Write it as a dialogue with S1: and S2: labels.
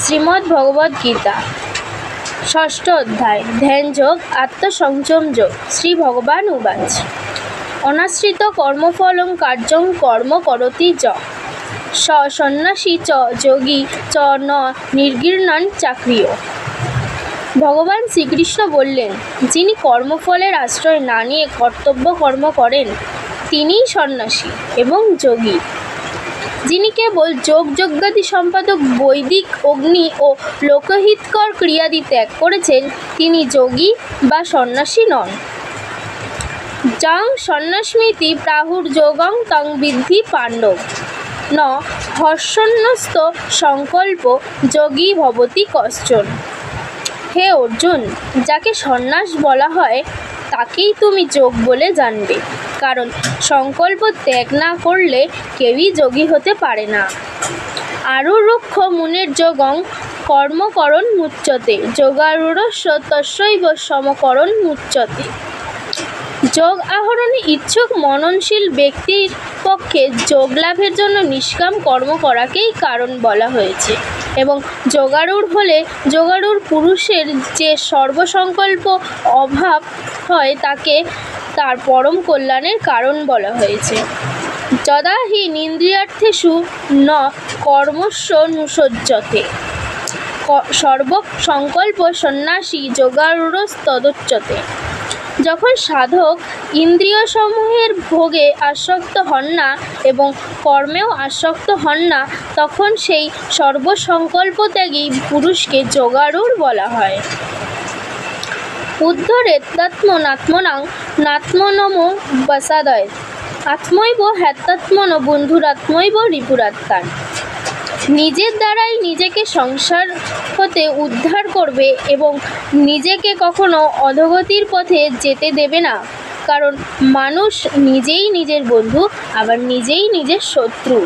S1: শ্রীমদ্ ভগবদ্ গীতা ষষ্ঠ অধ্যায় ধ্যানযোগ আত্মসংযম যোগ। শ্রী ভগবান উবাচ অনাশ্রিত কর্মফলং কার্যং কর্ম করতি য সন্ন্যাসী চ যোগী চ ন নির্গৃহ্ণান চাকরিয়। ভগবান শ্রীকৃষ্ণ বললেন, যিনি কর্মফলের আশ্রয় না নিয়ে কর্তব্য কর্ম করেন তিনিই সন্ন্যাসী এবং যোগী। যিনি কেবল যজ্ঞাদি সম্পাদক বৈদিক অগ্নি ও লোকহিতকর ক্রিয়াদি ত্যাগ করেছেন তিনি যোগী বা সন্ন্যাসী নন। যাং সন্ন্যাসমিতি প্রাহুর্যোগং তং বিদ্ধি পাণ্ডব ন হর্ষণ্যস্ত সংকল্প যোগী ভবতি কশ্চন। হে অর্জুন, যাকে সন্ন্যাস বলা হয় তাকেই তুমি যোগ বলে জানবে, কারণ সংকল্প ত্যাগ না করলে কেউই যোগী হতে পারে না। আরুরুক্ষ মুনির যোগং কর্মকরণ মুচ্যতে যোগারূঢ়স্য তস্যৈব সমকরণ মুচ্যতে। যোগ আহরণে ইচ্ছুক মননশীল ব্যক্তির পক্ষে যোগ লাভের জন্য নিষ্কাম কর্ম করাকেই কারণ বলা হয়েছে, এবং যোগারূঢ় হলে যোগারূঢ় পুরুষের যে সর্বসংকল্প অভাব হয় তাকে তার পরম কল্যাণের কারণ বলা হয়েছে। যদা হি নিন্দ্রিয়ার্থেষু ন কর্মস্যনুসজ্জতে সর্বসংকল্প সন্ন্যাসী যোগারূঢ়স্তদুচ্যতে। যখন সাধক ইন্দ্রিয়সমূহের ভোগে আসক্ত হন না এবং কর্মেও আসক্ত হন না, তখন সেই সর্বসংকল্পত্যাগী পুরুষকে যোগারূঢ় বলা হয়। উদ্ধরেত্যাত্মনাত্মনাং নাত্মনমো বসাদয় আত্মৈব হ্যাত্মাত্মন বন্ধুরাত্মৈব রিপুরাত্মান। নিজের দ্বারাই নিজেকে সংসার হতে উদ্ধার করবে এবং নিজেকে কখনো অধোগতির পথে যেতে দেবে না, কারণ মানুষ নিজেই নিজের বন্ধু আবার নিজেই নিজের শত্রু।